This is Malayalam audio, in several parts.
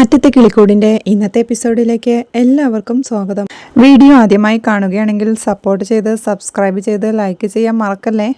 കാറ്റത്തെ കിളിക്കൂടിന്റെ ഇന്നത്തെ എപ്പിസോഡിലേക്ക് എല്ലാവർക്കും സ്വാഗതം. വീഡിയോ ആദ്യമായി കാണുകയാണെങ്കിൽ സപ്പോർട്ട് ചെയ്ത് സബ്സ്ക്രൈബ് ചെയ്ത് ലൈക്ക് ചെയ്യാൻ മറക്കല്ലേ.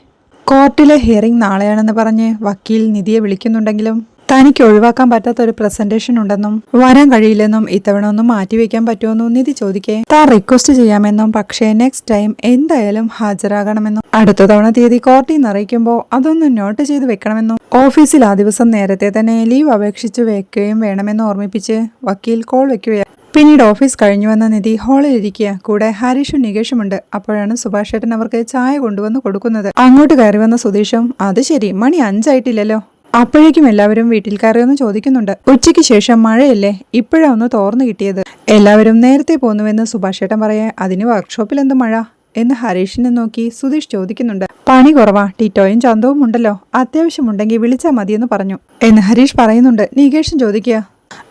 കോർട്ടിലെ ഹിയറിംഗ് നാളെയാണെന്ന് പറഞ്ഞ് വക്കീൽ നിധിയെ വിളിക്കുന്നുണ്ടെങ്കിലും തനിക്ക് ഒഴിവാക്കാൻ പറ്റാത്ത ഒരു പ്രസന്റേഷൻ ഉണ്ടെന്നും വരാൻ കഴിയില്ലെന്നും ഇത്തവണ ഒന്നും മാറ്റിവെക്കാൻ പറ്റുമെന്നും നിധി ചോദിക്കേ താൻ റിക്വസ്റ്റ് ചെയ്യാമെന്നും പക്ഷേ നെക്സ്റ്റ് ടൈം എന്തായാലും ഹാജരാകണമെന്നും അടുത്ത തവണ തീയതി കോർട്ടിൽ നിന്ന് അറിയിക്കുമ്പോൾ അതൊന്ന് നോട്ട് ചെയ്ത് വെക്കണമെന്നും ഓഫീസിൽ ആ ദിവസം നേരത്തെ തന്നെ ലീവ് അപേക്ഷിച്ച് വെക്കുകയും വേണമെന്ന് ഓർമ്മിപ്പിച്ച് വക്കീൽ കോൾ വെക്കുകയാണ്. പിന്നീട് ഓഫീസ് കഴിഞ്ഞു വന്ന നിധി ഹാളിലിരിക്കുക. കൂടെ ഹരീഷും നികേഷുമുണ്ട്. അപ്പോഴാണ് സുഭാഷ് ചേട്ടൻ അവർക്ക് ചായ കൊണ്ടുവന്ന് കൊടുക്കുന്നത്. അങ്ങോട്ട് കയറി വന്ന സുധീഷും അത് ശരി മണി 5 ആയിട്ടില്ലല്ലോ. അപ്പോഴേക്കും എല്ലാവരും വീട്ടിൽ കയറിയൊന്ന് ചോദിക്കുന്നുണ്ട്. ഉച്ചയ്ക്ക് ശേഷം മഴയല്ലേ, ഇപ്പോഴാ ഒന്ന് തോർന്നു കിട്ടിയത്. എല്ലാവരും നേരത്തെ പോന്നുവെന്ന് സുഭാഷ് ചേട്ടൻ പറയാ. അതിന് വർക്ക്ഷോപ്പിൽ എന്ത് മഴ എന്ന് ഹരീഷിനെ നോക്കി സുധീഷ് ചോദിക്കുന്നുണ്ട്. പണി കുറവാ, ടിറ്റോയും ചന്തവും ഉണ്ടല്ലോ, അത്യാവശ്യമുണ്ടെങ്കിൽ വിളിച്ചാൽ മതിയെന്ന് പറഞ്ഞു എന്ന് ഹരീഷ് പറയുന്നുണ്ട്. നികേഷൻ ചോദിക്കുക,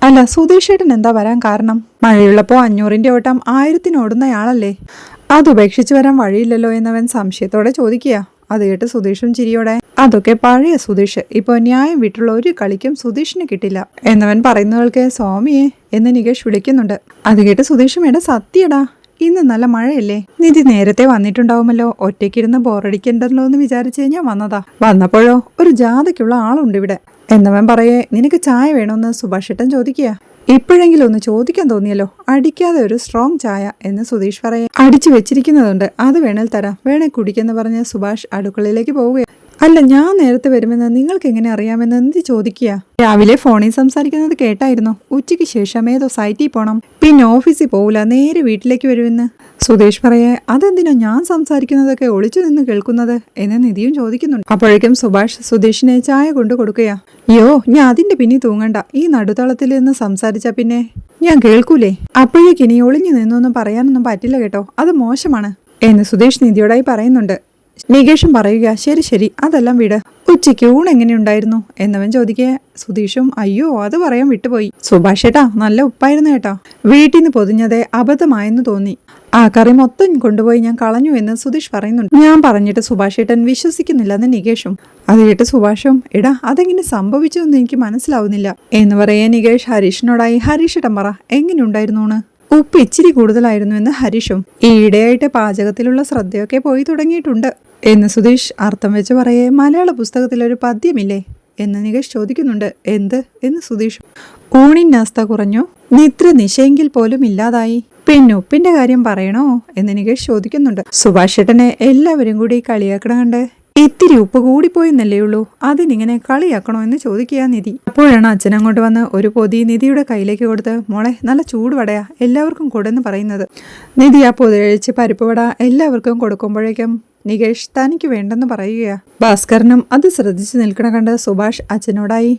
അല്ല സുധീഷ് ചേട്ടൻ എന്താ വരാൻ കാരണം? മഴയുള്ളപ്പോ 500ന്റെ ഓട്ടം 1000ത്തിന് ഓടുന്നയാളല്ലേ, അതുപേക്ഷിച്ച് വരാൻ വഴിയില്ലല്ലോ എന്നവൻ സംശയത്തോടെ ചോദിക്കുക. അത് കേട്ട് സുധീഷും ചിരിയോടെ, അതൊക്കെ പഴയ സുധീഷ്, ഇപ്പൊ ന്യായം വിട്ടുള്ള ഒരു കളിക്കും സുധീഷിന് കിട്ടില്ല എന്നവൻ പറയുന്നവൾക്ക് സ്വാമിയെ എന്ന് നികേഷ് വിളിക്കുന്നുണ്ട്. അത് കേട്ട് സുധീഷും എടാ സത്യടാ, ഇന്ന് നല്ല മഴയല്ലേ, നിധി നേരത്തെ വന്നിട്ടുണ്ടാവുമല്ലോ, ഒറ്റയ്ക്കിരുന്ന് ബോറടിക്കണ്ടല്ലോ എന്ന് വിചാരിച്ച് ഞാൻ വന്നതാ. വന്നപ്പോഴോ ഒരു ജാഥയ്ക്കുള്ള ആളുണ്ട് ഇവിടെ എന്നവൻ പറയേ. നിനക്ക് ചായ വേണമെന്ന് സുഭാഷേട്ടൻ ചോദിക്കുക. ഇപ്പോഴെങ്കിലും ഒന്ന് ചോദിക്കാൻ തോന്നിയല്ലോ, അടിക്കാതെ ഒരു സ്ട്രോങ് ചായ എന്ന് സുധീഷ് പറയെ. അടിച്ചു വെച്ചിരിക്കുന്നതുണ്ട്, അത് വേണേൽ തരാം, വേണേ കുടിക്കെന്ന് പറഞ്ഞ് സുഭാഷ് അടുക്കളയിലേക്ക് പോവുകയാണ്. അല്ല ഞാൻ നേരത്തെ വരുമെന്ന് നിങ്ങൾക്ക് എങ്ങനെ അറിയാമെന്ന് നിധി ചോദിക്കുക. രാവിലെ ഫോണിൽ സംസാരിക്കുന്നത് കേട്ടായിരുന്നു, ഉച്ചയ്ക്ക് ശേഷം ഏതോ സൈറ്റിൽ പോണം, പിന്നെ ഓഫീസിൽ പോവില്ല, നേരെ വീട്ടിലേക്ക് വരുമെന്ന് സുധീഷ് പറയെ. അതെന്തിനാ ഞാൻ സംസാരിക്കുന്നതൊക്കെ ഒളിച്ചു നിന്ന് കേൾക്കുന്നത് എന്ന് നിധിയും ചോദിക്കുന്നുണ്ട്. അപ്പോഴേക്കും സുഭാഷ് സുധീഷിനെ ചായ കൊണ്ടു കൊടുക്കുകയാ. യോ ഞാൻ അതിന്റെ പിന്നിൽ തൂങ്ങണ്ട, ഈ നടുത്തളത്തിൽ നിന്ന് സംസാരിച്ച പിന്നെ ഞാൻ കേൾക്കൂലേ. അപ്പോഴേക്കിനി ഒളിഞ്ഞു നിന്നൊന്നും പറയാനൊന്നും പറ്റില്ല കേട്ടോ, അത് മോശമാണ് എന്ന് സുധീഷ് നിധിയോടായി പറയുന്നുണ്ട്. നികേഷും പറയുക, ശരി ശരി അതെല്ലാം വിട്, ഉച്ചയ്ക്ക് ഊണ് എങ്ങനെയുണ്ടായിരുന്നു എന്നവൻ ചോദിക്കുക. സുധീഷും അയ്യോ അത് പറയാൻ വിട്ടുപോയി, സുഭാഷ് ഏട്ടാ നല്ല ഉപ്പായിരുന്നു കേട്ടോ, വീട്ടിൽ നിന്ന് പൊതിഞ്ഞതേ അബദ്ധമായെന്ന് തോന്നി, ആ കറി മൊത്തം കൊണ്ടുപോയി ഞാൻ കളഞ്ഞു എന്ന് സുധീഷ് പറയുന്നുണ്ട്. ഞാൻ പറഞ്ഞിട്ട് സുഭാഷ് ഏട്ടൻ വിശ്വസിക്കുന്നില്ലെന്ന് നികേഷും. അത് കേട്ട് സുഭാഷും എടാ അതെങ്ങനെ സംഭവിച്ചു എന്ന് എനിക്ക് മനസ്സിലാവുന്നില്ല എന്ന് പറയാൻ നികേഷ് ഹരീഷിനോടായി, ഹരീഷ് ഏട്ടൻ പറ എങ്ങനെയുണ്ടായിരുന്നു? ഉപ്പ് ഇച്ചിരി കൂടുതലായിരുന്നു എന്ന് ഹരീഷും. ഈയിടെയായിട്ട് പാചകത്തിലുള്ള ശ്രദ്ധയൊക്കെ പോയി തുടങ്ങിയിട്ടുണ്ട് എന്ന് സുധീഷ് അർത്ഥം വെച്ച് പറയേ. മലയാള പുസ്തകത്തിലൊരു പദ്യമില്ലേ എന്ന് നികേഷ് ചോദിക്കുന്നുണ്ട്. എന്ത് എന്ന് സുധീഷ്. ഊണിനാസ്ത കുറഞ്ഞു, നിദ്ര നിശയെങ്കിൽ പോലും ഇല്ലാതായി, പിന്നെ ഉപ്പിന്റെ കാര്യം പറയണോ എന്ന് നികേഷ് ചോദിക്കുന്നുണ്ട്. സുഭാഷ് ഏട്ടനെ എല്ലാവരും കൂടി കളിയാക്കണം കണ്ട് ഇത്തിരി ഉപ്പ് കൂടിപ്പോയെന്നല്ലേ ഉള്ളൂ, അതിനിങ്ങനെ കളിയാക്കണോ എന്ന് ചോദിക്കുക നിധി. അപ്പോഴാണ് അച്ഛൻ അങ്ങോട്ട് വന്ന് ഒരു പൊതി നിധിയുടെ കയ്യിലേക്ക് കൊടുത്ത് മോളെ നല്ല ചൂടുവടയാ എല്ലാവർക്കും കൊടുന്ന് പറയുന്നത്. നിധി ആ പൊതി കഴിച്ച് പരിപ്പ് വട എല്ലാവർക്കും കൊടുക്കുമ്പോഴേക്കും നികേഷ് തനിക്ക് വേണ്ടെന്ന് പറയുകയാ. ഭാസ്കരനും അത് ശ്രദ്ധിച്ചു നിൽക്കണ കണ്ട് സുഭാഷ് അച്ഛനോടായി,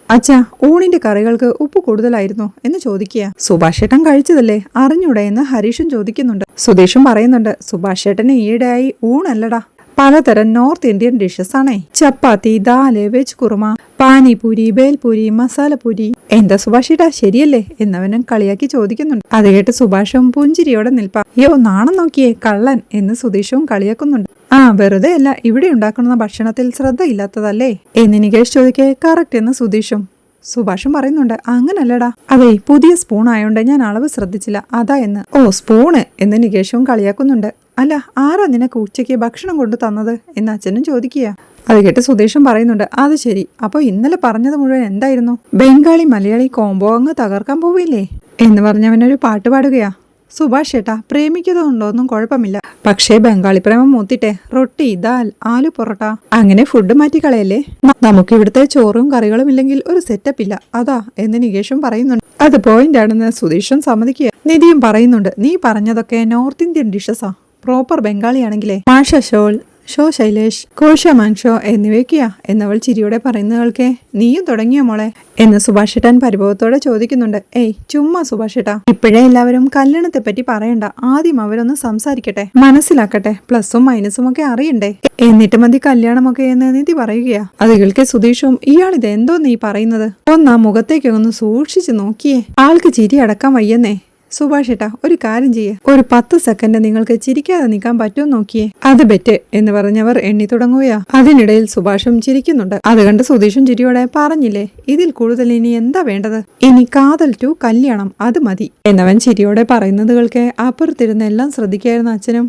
അച്ഛാ ഊണിന്റെ കറികൾക്ക് ഉപ്പ് കൂടുതലായിരുന്നു എന്ന് ചോദിക്കുക. സുഭാഷ് ഏട്ടൻ കഴിച്ചതല്ലേ അറിഞ്ഞൂടെ എന്ന് ഹരീഷും ചോദിക്കുന്നുണ്ട്. സുധീഷും പറയുന്നുണ്ട്, സുഭാഷ് ഏട്ടന് ഈയിടെയായി ഊണല്ലടാ പലതരം നോർത്ത് ഇന്ത്യൻ ഡിഷസ് ആണേ, ചപ്പാത്തി, ദാല്, വെജ് കുറുമ, പാനിപൂരി, ബേൽപൂരി, മസാലപൂരി. എന്താ സുഭാഷ് ഏട്ടാ ശരിയല്ലേ എന്നവനും കളിയാക്കി ചോദിക്കുന്നുണ്ട്. അത് കേട്ട് സുഭാഷും പുഞ്ചിരിയോടെ നിൽപ്പാ. യോ നാണം നോക്കിയേ കള്ളൻ എന്ന് സുധീഷും കളിയാക്കുന്നുണ്ട്. ആ വെറുതെ അല്ല, ഇവിടെ ഉണ്ടാക്കുന്ന ഭക്ഷണത്തിൽ ശ്രദ്ധയില്ലാത്തതല്ലേ എന്ന് നികേഷ് ചോദിക്കേ. കറക്റ്റ് എന്ന് സുധീഷും. സുഭാഷും പറയുന്നുണ്ട്, അങ്ങനല്ലടാ, അതെ പുതിയ സ്പൂൺ ആയോണ്ട് ഞാൻ അളവ് ശ്രദ്ധിച്ചില്ല അതാ എന്ന്. ഓ സ്പൂണ് എന്ന് നികേഷും കളിയാക്കുന്നുണ്ട്. അല്ല ആരാ നിനക്ക് ഉച്ചയ്ക്ക് ഭക്ഷണം കൊണ്ടു തന്നത് എന്ന് അച്ഛനും ചോദിക്കുക. അത് കേട്ട് സുധീഷും പറയുന്നുണ്ട്, അത് ശരി, അപ്പൊ ഇന്നലെ പറഞ്ഞത് മുഴുവൻ എന്തായിരുന്നു? ബംഗാളി മലയാളി കോംബോ അങ്ങ് തകർക്കാൻ പോവില്ലേ എന്ന് പറഞ്ഞവനൊരു പാട്ട് പാടുകയാ. സുഭാഷ് ഏട്ടാ പ്രേമിക്കുന്നതുകൊണ്ടൊന്നും കുഴപ്പമില്ല, പക്ഷേ ബംഗാളി പ്രേമം മൂത്തിട്ടെ റൊട്ടി, ദാൽ, ആലു പൊറോട്ട അങ്ങനെ ഫുഡ് മാറ്റിക്കളയല്ലേ, നമുക്ക് ഇവിടുത്തെ ചോറും കറികളും ഇല്ലെങ്കിൽ ഒരു സെറ്റപ്പ് ഇല്ല അതാ എന്ന് നികേഷും പറയുന്നുണ്ട്. അത് പോയിന്റ് ആണെന്ന് സുധീഷും സമ്മതിക്കുക. നിധിയും പറയുന്നുണ്ട്, നീ പറഞ്ഞതൊക്കെ നോർത്ത് ഇന്ത്യൻ ഡിഷസാ, പ്രോപ്പർ ബംഗാളിയാണെങ്കിലേ മാഷ ഷോൾ, ഷോ ശൈലേഷ്, കോശ മാൻഷോ എന്നിവയ്ക്കാ എന്നവൾ ചിരിയോടെ പറയുന്നവൾക്ക് നീയും തുടങ്ങിയോ മോളെ എന്ന് സുഭാഷ് ഏട്ടൻ പരിഭവത്തോടെ ചോദിക്കുന്നുണ്ട്. ഏയ് ചുമ്മാ സുഭാഷ് ഏട്ടാ, ഇപ്പോഴേ എല്ലാവരും കല്യാണത്തെ പറ്റി പറയണ്ട, ആദ്യം അവരൊന്ന് സംസാരിക്കട്ടെ, മനസ്സിലാക്കട്ടെ, പ്ലസും മൈനസും ഒക്കെ അറിയണ്ടേ, എന്നിട്ട് മതി കല്യാണമൊക്കെ എന്ന് നിധി പറയുകയാ. അത് കേൾക്കെ സുധീഷും ഇയാളിത് എന്തോ നീ പറയുന്നത്, ഒന്നാ മുഖത്തേക്ക് ഒന്ന് സൂക്ഷിച്ചു നോക്കിയേ, ആൾക്ക് ചിരി അടക്കാൻ വയ്യെന്നേ. സുഭാഷ് ഏട്ടാ ഒരു കാര്യം ചെയ്യേ, ഒരു 10 സെക്കൻഡ് നിങ്ങൾക്ക് ചിരിക്കാതെ നിൽക്കാൻ പറ്റുമോ നോക്കിയേ. അത് ബെറ്റ് എന്ന് പറഞ്ഞവർ എണ്ണി തുടങ്ങുകയാ. അതിനിടയിൽ സുഭാഷും ചിരിക്കുന്നുണ്ട്. അത് കണ്ട് സുധീഷും ചിരിയോടെ പറഞ്ഞില്ലേ, ഇതിൽ കൂടുതൽ ഇനി എന്താ വേണ്ടത്, ഇനി കാതൽ ടു കല്യാണം അത് മതി എന്നവൻ ചിരിയോടെ പറയുന്നത് കേൾക്കെ അപ്പുറത്തിരുന്ന് എല്ലാം ശ്രദ്ധിക്കായിരുന്നു അച്ഛനും.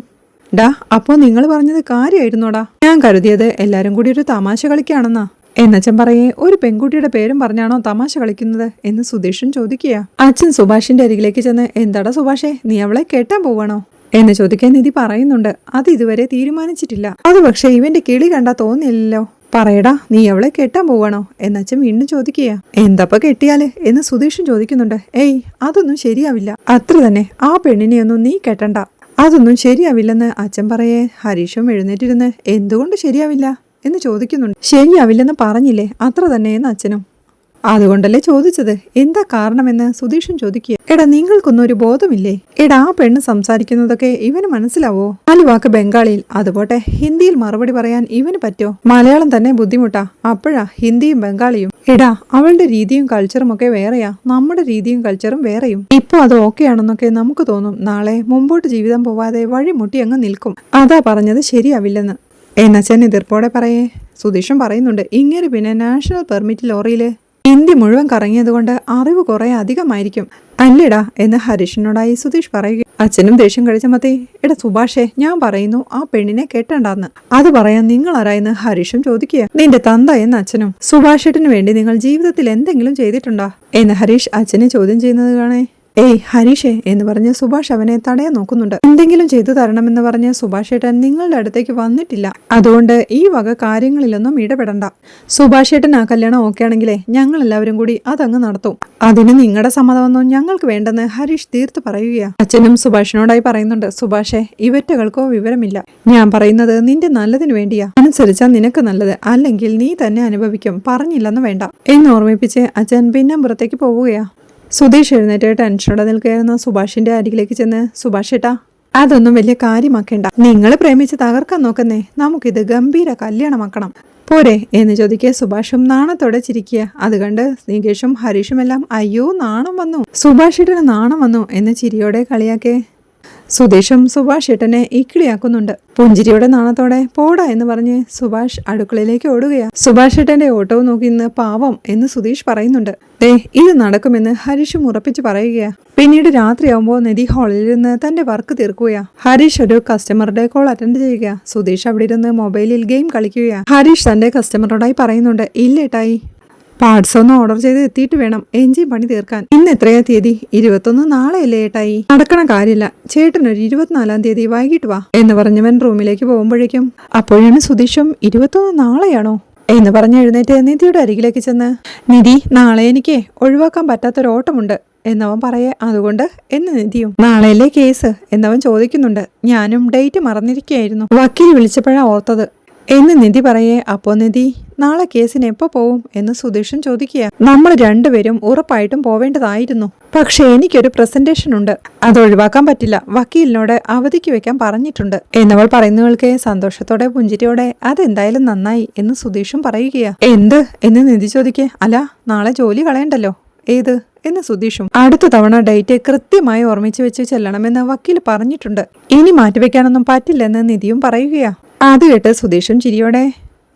ഡാ, അപ്പോ നിങ്ങൾ പറഞ്ഞത് കാര്യമായിരുന്നോടാ? ഞാൻ കരുതിയത് എല്ലാരും കൂടി ഒരു തമാശ കളിക്കാണെന്നാ. എന്നച്ഛൻ പറയേ, ഒരു പെൺകുട്ടിയുടെ പേരും പറഞ്ഞാണോ തമാശ കളിക്കുന്നത് എന്ന് സുധീഷും ചോദിക്കുക. അച്ഛൻ സുഭാഷിന്റെ അരികിലേക്ക് ചെന്ന്, എന്താടാ സുഭാഷേ, നീ അവളെ കെട്ടാൻ പോവാണോ എന്ന് ചോദിക്കാൻ നിധി പറയുന്നുണ്ട്. അത് ഇതുവരെ തീരുമാനിച്ചിട്ടില്ല. അത് പക്ഷെ ഇവന്റെ കിളി കണ്ടാ തോന്നിയില്ലല്ലോ. പറയടാ, നീ അവളെ കെട്ടാൻ പോവാണോ എന്നച്ഛൻ വീണ്ടും ചോദിക്കുക. എന്തപ്പ കെട്ടിയാല് എന്ന് സുധീഷും ചോദിക്കുന്നുണ്ട്. ഏയ്, അതൊന്നും ശരിയാവില്ല. അത്ര തന്നെ, ആ പെണ്ണിനെയൊന്നും നീ കെട്ടണ്ട. അതൊന്നും ശരിയാവില്ലെന്ന് അച്ഛൻ പറയേ. ഹരീഷും എഴുന്നേറ്റിരുന്ന്, എന്തുകൊണ്ട് ശരിയാവില്ല എന്ന് ചോദിക്കുന്നുണ്ട്. ശരിയാവില്ലെന്ന് പറഞ്ഞില്ലേ, അത്ര തന്നെ എന്ന് അച്ഛനും. അതുകൊണ്ടല്ലേ ചോദിച്ചത്, എന്താ കാരണമെന്ന് സുധീഷും ചോദിക്കുക. എടാ, നിങ്ങൾക്കൊന്നും ഒരു ബോധമില്ലേ? എടാ, ആ പെണ്ണ് സംസാരിക്കുന്നതൊക്കെ ഇവന് മനസ്സിലാവോ? 4 വാക്ക് ബംഗാളിയിൽ, അതുപോട്ടെ ഹിന്ദിയിൽ മറുപടി പറയാൻ ഇവന് പറ്റോ? മലയാളം തന്നെ ബുദ്ധിമുട്ടാ, അപ്പോഴാ ഹിന്ദിയും ബംഗാളിയും. എടാ, അവളുടെ രീതിയും കൾച്ചറും ഒക്കെ വേറെയാ, നമ്മുടെ രീതിയും കൾച്ചറും വേറെയും. ഇപ്പൊ അത് ഓക്കെ ആണെന്നൊക്കെ നമുക്ക് തോന്നും, നാളെ മുമ്പോട്ട് ജീവിതം പോവാതെ വഴിമുട്ടി അങ്ങ് നിൽക്കും. അതാ പറഞ്ഞത് ശരിയാവില്ലെന്ന് എന്നച്ഛൻ എതിർപ്പോടെ പറയേ. സുധീഷും പറയുന്നുണ്ട്, ഇങ്ങനെ പിന്നെ നാഷണൽ പെർമിറ്റ് ലോറിയില് ഇന്ത്യ മുഴുവൻ കറങ്ങിയത് കൊണ്ട് അറിവ് കുറെ അധികമായിരിക്കും അല്ലേടാ എന്ന് ഹരീഷിനോടായി സുധീഷ് പറയുക. അച്ഛനും ദേഷ്യം കഴിച്ച മതി. എടാ സുഭാഷേ, ഞാൻ പറയുന്നു ആ പെണ്ണിനെ കെട്ടണ്ടെന്ന്. അത് പറയാൻ നിങ്ങൾ ആരായെന്ന് ഹരീഷും ചോദിക്കുക. നിന്റെ തന്ത എന്ന് അച്ഛനും. സുഭാഷേട്ടന് വേണ്ടി നിങ്ങൾ ജീവിതത്തിൽ എന്തെങ്കിലും ചെയ്തിട്ടുണ്ടോ എന്ന് ഹരീഷ് അച്ഛനെ ചോദ്യം ചെയ്യുന്നത് കാണേ. ഏയ് ഹരീഷേ എന്ന് പറഞ്ഞ് സുഭാഷ് അവനെ തടയാൻ നോക്കുന്നുണ്ട്. എന്തെങ്കിലും ചെയ്തു തരണമെന്ന് പറഞ്ഞ് സുഭാഷേട്ടൻ നിങ്ങളുടെ അടുത്തേക്ക് വന്നിട്ടില്ല. അതുകൊണ്ട് ഈ വക കാര്യങ്ങളിലൊന്നും ഇടപെടണ്ട. സുഭാഷേട്ടൻ ആ കല്യാണം ഓക്കെ ആണെങ്കിലേ ഞങ്ങൾ എല്ലാവരും കൂടി അതങ്ങ് നടത്തും. അതിന് നിങ്ങളുടെ സമ്മതമൊന്നും ഞങ്ങൾക്ക് വേണ്ടെന്ന് ഹരീഷ് തീർത്ത് പറയുകയാണ്. അച്ഛനും സുഭാഷിനോടായി പറയുന്നുണ്ട്, സുഭാഷേ, ഇവറ്റകൾക്കോ വിവരമില്ല. ഞാൻ പറയുന്നത് നിന്റെ നല്ലതിന് വേണ്ടിയാ. അനുസരിച്ചാൽ നിനക്ക് നല്ലത്, അല്ലെങ്കിൽ നീ തന്നെ അനുഭവിക്കും. പറഞ്ഞില്ലെന്ന് വേണ്ട എന്ന് ഓർമ്മിപ്പിച്ച് അച്ഛൻ പിന്നമ്പുറത്തേക്ക് പോവുകയാ. സുധീഷ് എഴുന്നേറ്റ് ടെൻഷനോടെ നിൽക്കുകയായിരുന്ന സുഭാഷിന്റെ അരികിലേക്ക് ചെന്ന്, സുഭാഷേട്ടാ, അതൊന്നും വലിയ കാര്യമാക്കേണ്ട. നിങ്ങൾ പ്രേമിച്ച് തകർക്കാൻ നോക്കുന്നേ, നമുക്കിത് ഗംഭീര കല്യാണമാക്കണം പോരെ എന്ന് ചോദിക്കെ സുഭാഷും നാണത്തോടെ ചിരിക്കുക. അത് കണ്ട് നികേഷും ഹരീഷുമെല്ലാം അയ്യോ നാണം വന്നു, സുഭാഷേട്ടന് നാണം വന്നു എന്ന് ചിരിയോടെ കളിയാക്കേ. സുധീഷും സുഭാഷ് ഏട്ടനെ ഇക്കിളിയാക്കുന്നുണ്ട്. പുഞ്ചിരിയുടെ നാണത്തോടെ പോടാ എന്ന് പറഞ്ഞ് സുഭാഷ് അടുക്കളയിലേക്ക് ഓടുകയാ. സുഭാഷ് ഏട്ടന്റെ ഓട്ടവും നോക്കി ഇന്ന് പാവം എന്ന് സുധീഷ് പറയുന്നുണ്ട്. ഇത് നടക്കുമെന്ന് ഹരീഷും ഉറപ്പിച്ച് പറയുകയാ. പിന്നീട് രാത്രിയാവുമ്പോൾ നിധി ഹാളിലിരുന്ന് തന്റെ വർക്ക് തീർക്കുകയാ. ഹരീഷ് ഒരു കസ്റ്റമറുടെ കോൾ അറ്റൻഡ് ചെയ്യുക. സുധീഷ് അവിടെ ഇരുന്ന് മൊബൈലിൽ ഗെയിം കളിക്കുകയാ. ഹരീഷ് തന്റെ കസ്റ്റമറോടായി പറയുന്നുണ്ട്, ഇല്ലേട്ടായി, പാർട്സ് ഒന്ന് ഓർഡർ ചെയ്ത് എത്തിയിട്ട് വേണം എഞ്ചിൻ പണി തീർക്കാൻ. ഇന്ന് എത്രയാ തീയതി? 21 നാളെയല്ലേ ഏട്ടായി? നടക്കണ കാര്യമില്ല, ചേട്ടനൊരു 24-ാം തീയതി വൈകിട്ട് വാ എന്ന് പറഞ്ഞവൻ റൂമിലേക്ക് പോകുമ്പോഴേക്കും അപ്പോഴാണ് സുധീഷും 21 നാളെയാണോ എന്ന് പറഞ്ഞ് എഴുന്നേറ്റ് നിധിയുടെ അരികിലേക്ക് ചെന്ന്, നിധി, നാളെ എനിക്ക് ഒഴിവാക്കാൻ പറ്റാത്തൊരു ഓട്ടമുണ്ട് എന്നവൻ പറയേ. അതുകൊണ്ട് എന്ന് നിധിയും. നാളെയല്ലേ കേസ് എന്നവൻ ചോദിക്കുന്നുണ്ട്. ഞാനും ഡേറ്റ് മറന്നിരിക്കുകയായിരുന്നു, വക്കീൽ വിളിച്ചപ്പോഴാ ഓർത്തത് എന്ന് നിധി പറയേ. അപ്പോ നിധി, നാളെ കേസിന് എപ്പോ പോവും എന്ന് സുധീഷും ചോദിക്കുക. നമ്മൾ രണ്ടുപേരും ഉറപ്പായിട്ടും പോവേണ്ടതായിരുന്നു, പക്ഷെ എനിക്കൊരു പ്രസന്റേഷൻ ഉണ്ട്, അത് ഒഴിവാക്കാൻ പറ്റില്ല. വക്കീലിനോട് അവധിക്ക് വെക്കാൻ പറഞ്ഞിട്ടുണ്ട് എന്നവൾ പറയുന്നവൾക്ക് സന്തോഷത്തോടെ പുഞ്ചിരിയോടെ അതെന്തായാലും നന്നായി എന്ന് സുധീഷും പറയുകയാ. എന്ത് എന്ന് നിധി ചോദിക്കേ. അല്ല, നാളെ ജോലി കളയണ്ടല്ലോ. ഏത് എന്ന് സുധീഷും. അടുത്ത തവണ ഡേറ്റ് കൃത്യമായി ഓർമ്മിച്ച് വെച്ച് ചെല്ലണമെന്ന് വക്കീൽ പറഞ്ഞിട്ടുണ്ട്, ഇനി മാറ്റിവെക്കാനൊന്നും പറ്റില്ലെന്ന് നിധിയും പറയുകയാ. അത് കേട്ട് സുധീഷും ചിരിയോടെ,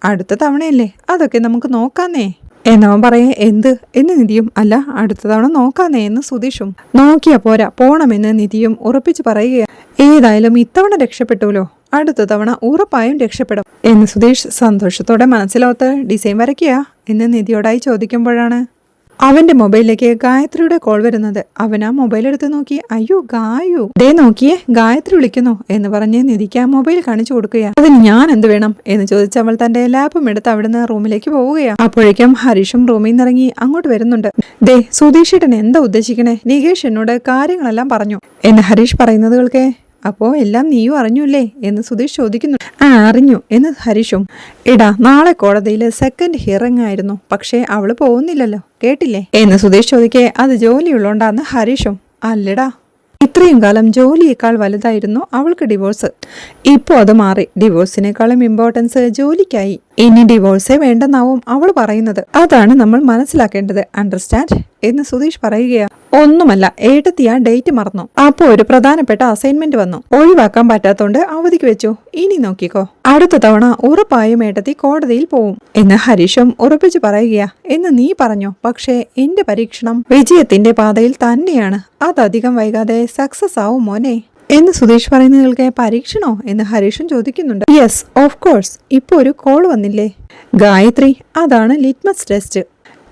അടുത്ത തവണയല്ലേ, അതൊക്കെ നമുക്ക് നോക്കാന്നേ എന്നവൻ പറയേ. എന്ത് എന്ന് നിധിയും. അല്ല, അടുത്ത തവണ നോക്കാന്നേ എന്ന് സുധീഷും. നോക്കിയാ പോരാ, പോണമെന്ന് നിധിയും ഉറപ്പിച്ച് പറയുകയാണ്. ഏതായാലും ഇത്തവണ രക്ഷപ്പെട്ടുല്ലോ, അടുത്ത തവണ ഉറപ്പായും രക്ഷപ്പെടും എന്ന് സുധീഷ് സന്തോഷത്തോടെ മനസ്സിലോത്ത് ഡിസൈൻ വരയ്ക്കുക എന്ന് നിധിയോടായി ചോദിക്കുമ്പോഴാണ് അവന്റെ മൊബൈലിലേക്ക് ഗായത്രിയുടെ കോൾ വരുന്നത്. അവൻ ആ മൊബൈൽ എടുത്ത് നോക്കി. അയ്യോ ഗായു, ദേ നോക്കിയേ, ഗായത്രി വിളിക്കുന്നു എന്ന് പറഞ്ഞ് നിധിക്ക് ആ മൊബൈൽ കാണിച്ചു കൊടുക്കുക. അതിന് ഞാൻ എന്ത് വേണം എന്ന് ചോദിച്ച് അവൾ തന്റെ ലാപ്പും എടുത്ത് അവിടുന്ന് റൂമിലേക്ക് പോവുകയാണ്. അപ്പോഴേക്കും ഹരീഷും റൂമിൽ നിന്ന് ഇറങ്ങി അങ്ങോട്ട് വരുന്നുണ്ട്. ദേ, സുധീഷേട്ടൻ എന്താ ഉദ്ദേശിക്കണേ? നികേഷ് എന്നോട് കാര്യങ്ങളെല്ലാം പറഞ്ഞു എന്ന് ഹരീഷ് പറയുന്നത് കേൾക്കേ. അപ്പോ എല്ലാം നീയും അറിഞ്ഞൂല്ലേ എന്ന് സുധീഷ് ചോദിക്കുന്നു. അറിഞ്ഞു എന്ന് ഹരീഷും. എടാ, നാളെ കോടതിയിൽ സെക്കൻഡ് ഹിയറിംഗ് ആയിരുന്നു, പക്ഷേ അവള് പോകുന്നില്ലല്ലോ, കേട്ടില്ലേ എന്ന് സുധീഷ് ചോദിക്കേ. അത് ജോലിയുള്ളോണ്ടാന്ന് ഹരീഷും. അല്ലടാ, ഇത്രയും കാലം ജോലിയേക്കാൾ വലുതായിരുന്നു അവൾക്ക് ഡിവോഴ്സ്. ഇപ്പോൾ അത് മാറി, ഡിവോഴ്സിനേക്കാളും ഇമ്പോർട്ടൻസ് ജോലിക്കായി. ഇനി ഡിവോഴ്സേ വേണ്ടെന്നാവും അവൾ പറയുന്നത്. അതാണ് നമ്മൾ മനസ്സിലാക്കേണ്ടത്, അണ്ടർസ്റ്റാൻഡ് എന്ന് സുധീഷ് പറയുകയാ. ഒന്നുമല്ല, ഏട്ടത്തിയ ഡേറ്റ് മറന്നു. അപ്പോ ഒരു പ്രധാനപ്പെട്ട അസൈൻമെന്റ് വന്നു, ഒഴിവാക്കാൻ പറ്റാത്തോണ്ട് അവധിക്ക് വെച്ചു. ഇനി നോക്കിക്കോ, അടുത്ത തവണ ഉറപ്പായും ഏട്ടത്തി കോടതിയിൽ പോവും എന്ന് ഹരീഷും ഉറപ്പിച്ചു പറയുകയാ. എന്ന് നീ പറഞ്ഞോ, പക്ഷേ എന്റെ പരീക്ഷണം വിജയത്തിന്റെ പാതയിൽ തന്നെയാണ്. അതധികം വൈകാതെ സക്സസ് ആവും മോനെ എന്ന് സുധീഷ് പറയുന്നത് കേൾക്കെ പരീക്ഷണോ എന്ന് ഹരീഷും ചോദിക്കുന്നുണ്ട്. യെസ് ഓഫ് കോഴ്സ്, ഇപ്പൊ ഒരു കോൾ വന്നില്ലേ ഗായത്രി, അതാണ് ലിറ്റ്മസ് ടെസ്റ്റ്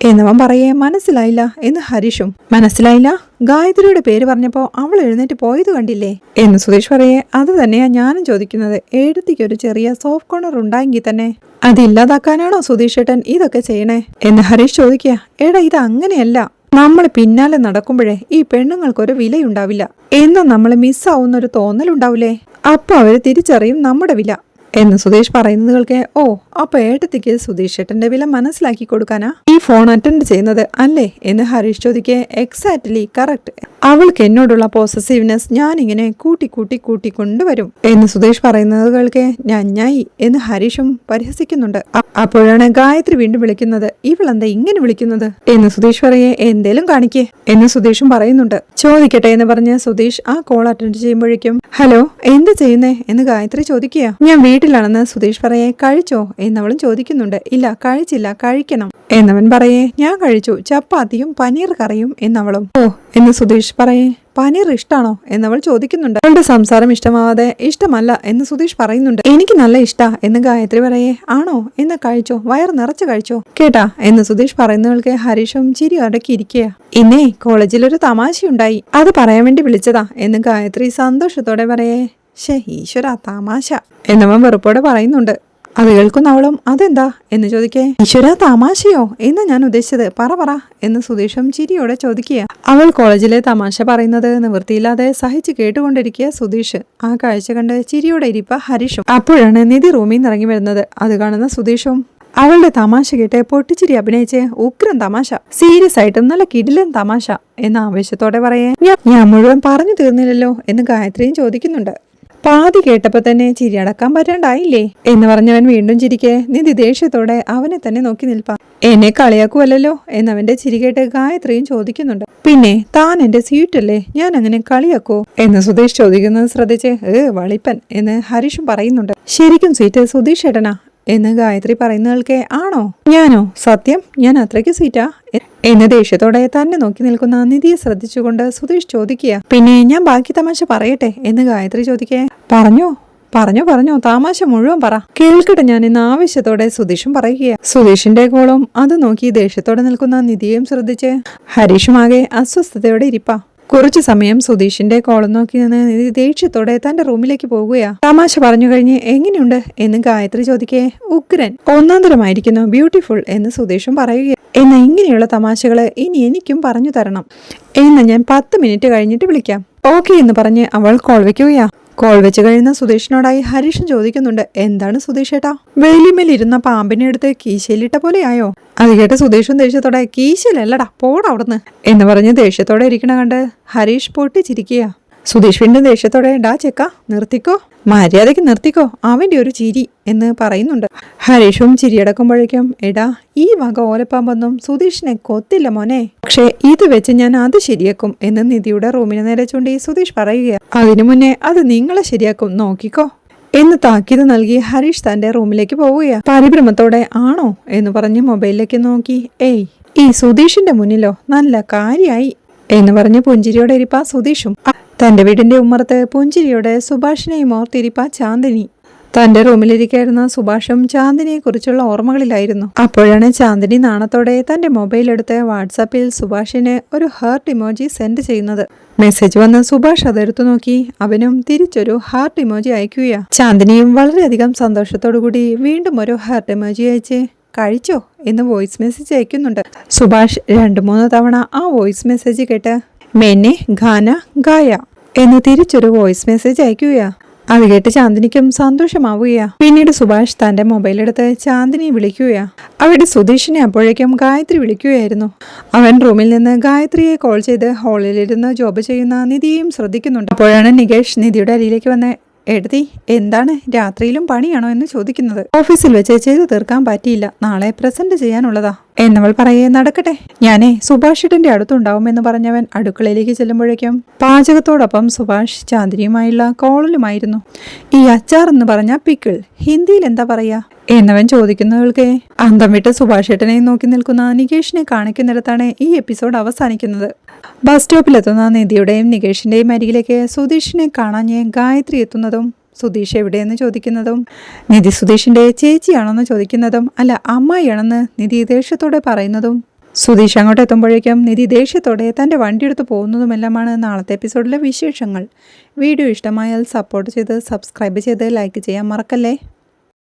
എന്നവൻ പറയേ. മനസ്സിലായില്ല എന്ന് ഹരീഷും. മനസ്സിലായില്ല? ഗായത്രിയുടെ പേര് പറഞ്ഞപ്പോ അവൾ എഴുന്നേറ്റ് പോയത് കണ്ടില്ലേ എന്ന് സുധീഷ് പറയേ. അത് തന്നെയാ ഞാനും ചോദിക്കുന്നത്. ഏടത്തിക്ക് ഒരു ചെറിയ സോഫ്റ്റ് കോർണർ ഉണ്ടായെങ്കിൽ തന്നെ അതില്ലാതാക്കാനാണോ സുധീഷ് ഏട്ടൻ ഇതൊക്കെ ചെയ്യണേ എന്ന് ഹരീഷ് ചോദിക്കുക. എടാ, ഇത് അങ്ങനെയല്ല. നമ്മൾ പിന്നാലെ നടക്കുമ്പോഴേ ഈ പെണ്ണുങ്ങൾക്കൊരു വിലയുണ്ടാവില്ല എന്ന് നമ്മൾ മിസ്സാവുന്നൊരു തോന്നലുണ്ടാവില്ലേ, അപ്പൊ അവര് തിരിച്ചറിയും നമ്മുടെ വില എന്ന് സുധീഷ് പറയുന്നത് കേൾക്കെ. ഓ, അപ്പൊ ഏട്ടത്തിക്ക് സുധീഷ് ഏട്ടന്റെ വില മനസ്സിലാക്കി കൊടുക്കാനാ ഈ ഫോൺ അറ്റൻഡ് ചെയ്യുന്നത് അല്ലേ എന്ന് ഹരീഷ് ചോദിക്കെ. Exactly correct. അവൾക്ക് എന്നോടുള്ള പോസസീവ്നെസ് ഞാനിങ്ങനെ കൂട്ടി കൊണ്ടുവരും എന്ന് സുധീഷ് പറയുന്നത് കേൾക്കെ. ഞായി എന്ന് ഹരീഷും പരിഹസിക്കുന്നുണ്ട്. അപ്പോഴാണ് ഗായത്രി വീണ്ടും വിളിക്കുന്നത്. ഇവളെന്താ ഇങ്ങനെ വിളിക്കുന്നത് എന്ന് സുധീഷ് പറയേ. എന്തേലും കാണിക്കേ എന്ന് സുധീഷും പറയുന്നുണ്ട്. ചോദിക്കട്ടെ എന്ന് പറഞ്ഞ് സുധീഷ് ആ കോൾ അറ്റൻഡ് ചെയ്യുമ്പോഴേക്കും ഹലോ എന്ത് ചെയ്യുന്നേ എന്ന് ഗായത്രി ചോദിക്കുക. ഞാൻ വീട്ടിലാണെന്ന് സുധീഷ് പറയേ. കഴിച്ചോ എന്നവളും ചോദിക്കുന്നുണ്ട്. ഇല്ല കഴിച്ചില്ല, കഴിക്കണം എന്നവൻ പറയേ. ഞാൻ കഴിച്ചു, ചപ്പാത്തിയും പനീർ കറിയും എന്നവളും. ഓ എന്ന് സുധീഷ് പറയേ. പനീർ ഇഷ്ടാണോ എന്നവൾ ചോദിക്കുന്നുണ്ട്. അവളുടെ സംസാരം ഇഷ്ടമാവാതെ ഇഷ്ടമല്ല എന്ന് സുധീഷ് പറയുന്നുണ്ട്. എനിക്ക് നല്ല ഇഷ്ടാ എന്ന് ഗായത്രി പറയേ. ആണോ, എന്ന് കഴിച്ചോ, വയർ നിറച്ച് കഴിച്ചോ കേട്ടാ എന്ന് സുധീഷ് പറയുന്നവൾക്ക് ഹരീഷും ചിരി അടക്കിയിരിക്കുക. ഇന്നേ കോളേജിലൊരു തമാശയുണ്ടായി, അത് പറയാൻ വേണ്ടി വിളിച്ചതാ എന്ന് ഗായത്രി സന്തോഷത്തോടെ പറയേ. ശേ ഈശ്വര, തമാശ എന്നവൻ വെറുപ്പോടെ പറയുന്നുണ്ട്. അത് കേൾക്കുന്ന അവളും അതെന്താ എന്ന് ചോദിക്കേ. ഈശ്വര, തമാശയോ എന്ന് ഞാൻ ഉദ്ദേശിച്ചത്, പറ എന്ന് സുധീഷും ചിരിയോടെ ചോദിക്കുക. അവൾ കോളേജിലെ തമാശ പറയുന്നത് നിവൃത്തിയില്ലാതെ സഹിച്ച് കേട്ടുകൊണ്ടിരിക്കുക സുധീഷ്. ആ കാഴ്ച കണ്ട് ചിരിയോടെ ഇരിപ്പ ഹരീഷും. അപ്പോഴാണ് നിധി റൂമിൽ നിന്ന് ഇറങ്ങി വരുന്നത്. അത് കാണുന്ന സുധീഷും അവളുടെ തമാശ കേട്ട് പൊട്ടിച്ചിരി അഭിനയിച്ച് ഉഗ്രൻ തമാശ, സീരിയസ് ആയിട്ടും നല്ല കിടിലൻ തമാശ എന്ന ആവേശത്തോടെ പറയേ. ഞാൻ മുഴുവൻ പറഞ്ഞു തീർന്നില്ലല്ലോ എന്ന് ഗായത്രിയും ചോദിക്കുന്നുണ്ട്. പാതി കേട്ടപ്പോ തന്നെ ചിരി അടക്കാൻ പറ്റാണ്ടായില്ലേ എന്ന് പറഞ്ഞവൻ വീണ്ടും ചിരിക്കെ. നിധി ദേഷ്യത്തോടെ അവനെ തന്നെ നോക്കി നിൽപ്പാ. എന്നെ കളിയാക്കുവല്ലോ എന്നവന്റെ ചിരി കേട്ട് ഗായത്രിയും ചോദിക്കുന്നുണ്ട്. പിന്നെ താൻ എന്റെ സ്വീറ്റല്ലേ, ഞാൻ അങ്ങനെ കളിയാക്കോ എന്ന് സുധീഷ് ചോദിക്കുന്നത് ശ്രദ്ധിച്ച് വളിപ്പൻ എന്ന് ഹരീഷും പറയുന്നുണ്ട്. ശരിക്കും സ്വീറ്റ് സുധീഷ് ഏട്ടനാ എന്ന് ഗായത്രി പറയുന്നവൾക്ക്. ആണോ? ഞാനോ? സത്യം ഞാൻ അത്രയ്ക്ക് സ്വീറ്റാ എന്ന് ദേഷ്യത്തോടെ തന്നെ നോക്കി നിൽക്കുന്ന നിധിയെ ശ്രദ്ധിച്ചുകൊണ്ട് സുധീഷ് ചോദിക്കുക. പിന്നെ ഞാൻ ബാക്കി തമാശ പറയട്ടെ എന്ന് ഗായത്രി ചോദിക്കേ. പറഞ്ഞോ തമാശ മുഴുവൻ പറ, കേൾക്കട്ടെ ഞാൻ എന്ന ആവശ്യത്തോടെ സുധീഷും പറയുക. സുധീഷിന്റെ കോളും അത് നോക്കി ദേഷ്യത്തോടെ നിൽക്കുന്ന നിധിയെയും ശ്രദ്ധിച്ച് ഹരീഷുമാകെ അസ്വസ്ഥതയോടെ ഇരിപ്പാ. കുറച്ചു സമയം സുധീഷിന്റെ കോളം നോക്കി നിന്ന് നിധി ദേഷ്യത്തോടെ തന്റെ റൂമിലേക്ക് പോകുകയാ. തമാശ പറഞ്ഞു കഴിഞ്ഞ് എങ്ങനെയുണ്ട് എന്ന് ഗായത്രി ചോദിക്കേ. ഉഗ്രൻ, ഒന്നാന്തരമായിരിക്കുന്നു, ബ്യൂട്ടിഫുൾ എന്ന് സുധീഷും പറയുക. എന്നാ ഇങ്ങനെയുള്ള തമാശകള് ഇനി എനിക്കും പറഞ്ഞു തരണം. എന്നാ ഞാൻ 10 മിനിറ്റ് കഴിഞ്ഞിട്ട് വിളിക്കാം. ഓക്കെ എന്ന് പറഞ്ഞ് അവൾ കോൾ വെക്കുകയാ. കോൾ വെച്ച് കഴിയുന്ന സുധീഷിനോടായി ഹരീഷൻ ചോദിക്കുന്നുണ്ട്. എന്താണ് സുധീഷേട്ടാ, വെയിലിമേലിരുന്ന പാമ്പിനെ എടുത്ത് കീശയിലിട്ട പോലെയായോ? അത് കേട്ട് സുധീഷും ദേഷ്യത്തോടെ കീശയിലല്ലടാ പോടാ അവിടുന്ന് എന്ന് പറഞ്ഞ് ദേഷ്യത്തോടെ ഇരിക്കണ കണ്ട് ഹരീഷ് പൊട്ടിച്ചിരിക്കുക. സുധീഷ് വീണ്ടും ദേഷ്യത്തോടെ ഡാ ചെക്ക നിർത്തിക്കോ, മര്യാദയ്ക്ക് നിർത്തിക്കോ, അവന്റെ ഒരു ചിരി എന്ന് പറയുന്നുണ്ട്. ഹരീഷും ചിരിയടക്കുമ്പോഴേക്കും എടാ ഈ വക ഓലപ്പാമ്പൊന്നും സുധീഷിനെ കൊത്തില്ല മോനെ, പക്ഷേ ഇത് വെച്ച് ഞാൻ അത് ശരിയാക്കും എന്ന് നിധിയുടെ റൂമിന് നേരെ ചൂണ്ടി സുധീഷ് പറയുക. അതിനു മുന്നേ അത് നിങ്ങളെ ശരിയാക്കും, നോക്കിക്കോ എന്ന് താക്കീത് നൽകി ഹരീഷ് തന്റെ റൂമിലേക്ക് പോവുക. പരിഭ്രമത്തോടെ ആണോ എന്ന് പറഞ്ഞ് മൊബൈലിലേക്ക് നോക്കി. ഏയ് ഈ സുധീഷിന്റെ മുന്നിലോ, നല്ല കാര്യായി എന്ന് പറഞ്ഞ് പുഞ്ചിരിയോടെ ഇരിപ്പാ സുധീഷും. തന്റെ വീടിന്റെ ഉമ്മറത്ത് പുഞ്ചിരിയോടെ സുഭാഷിനെയും ഓർത്തിരിപ്പാ ചാന്ദിനി. തന്റെ റൂമിലിരിക്കായിരുന്ന സുഭാഷും ചാന്ദിനിയെ കുറിച്ചുള്ള ഓർമ്മകളിലായിരുന്നു. അപ്പോഴാണ് ചാന്ദിനി നാണത്തോടെ തന്റെ മൊബൈൽ എടുത്ത് വാട്സാപ്പിൽ സുഭാഷിന് ഒരു ഹാർട്ട് ഇമോജി സെൻഡ് ചെയ്യുന്നത്. മെസ്സേജ് വന്ന് സുഭാഷ് അതെടുത്തു നോക്കി അവനും തിരിച്ചൊരു ഹാർട്ട് ഇമോജി അയക്കുകയാ. ചാന്ദിനിയും വളരെയധികം സന്തോഷത്തോടു കൂടി വീണ്ടും ഒരു ഹാർട്ട് ഇമോജി അയച്ച് കഴിച്ചോ എന്ന് വോയിസ് മെസ്സേജ് അയക്കുന്നുണ്ട്. സുഭാഷ് 2-3 തവണ ആ വോയിസ് മെസ്സേജ് കേട്ട് മെന്നെ ഖാന ഗായ എന്ന് തിരിച്ചൊരു വോയിസ് മെസ്സേജ് അയക്കുകയാ. അത് കേട്ട് ചാന്ദിനിക്കും സന്തോഷമാവുകയാ. പിന്നീട് സുഭാഷ് തന്റെ മൊബൈൽ എടുത്ത് ചാന്ദിനിയെ വിളിക്കുകയാ. അവിടെ സുധീഷിനെ അപ്പോഴേക്കും ഗായത്രി വിളിക്കുകയായിരുന്നു. അവൻ റൂമിൽ നിന്ന് ഗായത്രിയെ കോൾ ചെയ്ത് ഹാളിലിരുന്ന് ജോബ് ചെയ്യുന്ന നിധിയെയും ശ്രദ്ധിക്കുന്നുണ്ട്. അപ്പോഴാണ് നികേഷ് നിധിയുടെ അരിയിലേക്ക് വന്ന് എഴുതി എന്താണ് രാത്രിയിലും പണിയാണോ എന്ന് ചോദിക്കുന്നത്. ഓഫീസിൽ വെച്ച് ചെയ്തു തീർക്കാൻ പറ്റിയില്ല, നാളെ പ്രസന്റ് ചെയ്യാനുള്ളതാ എന്നവൾ പറയേ നടക്കട്ടെ, ഞാനേ സുഭാഷിന്റെ അടുത്തുണ്ടാവുമെന്ന് പറഞ്ഞവൻ അടുക്കളയിലേക്ക് ചെല്ലുമ്പോഴേക്കും പാചകത്തോടൊപ്പം സുഭാഷ് ചാന്ദ്രിയുമായുള്ള കോളിലുമായിരുന്നു. ഈ അച്ചാർ എന്ന് പറഞ്ഞ പിക്കിൾ ഹിന്ദിയിൽ എന്താ പറയാ എന്നവൻ ചോദിക്കുന്നവൾക്ക് അന്തം വിട്ട് സുഭാഷേട്ടനെ നോക്കി നിൽക്കുന്ന നികേഷിനെ കാണിക്കുന്നിടത്താണ് ഈ എപ്പിസോഡ് അവസാനിക്കുന്നത്. ബസ് സ്റ്റോപ്പിലെത്തുന്ന നിധിയുടെയും നികേഷിന്റെയും അരികിലേക്ക് സുധീഷിനെ കാണാഞ്ഞ് ഗായത്രി എത്തുന്നതും സുധീഷ് എവിടെയെന്ന് ചോദിക്കുന്നതും നിധി സുധീഷിന്റെ ചേച്ചിയാണെന്ന് ചോദിക്കുന്നതും അല്ല അമ്മായിയാണെന്ന് നിധി ദേഷ്യത്തോടെ പറയുന്നതും സുധീഷ് അങ്ങോട്ട് എത്തുമ്പോഴേക്കും നിധി ദേഷ്യത്തോടെ തൻ്റെ വണ്ടിയെടുത്ത് പോകുന്നതുമെല്ലാമാണ് നാളത്തെ എപ്പിസോഡിലെ വിശേഷങ്ങൾ. വീഡിയോ ഇഷ്ടമായാൽ സപ്പോർട്ട് ചെയ്ത് സബ്സ്ക്രൈബ് ചെയ്ത് ലൈക്ക് ചെയ്യാൻ മറക്കല്ലേ.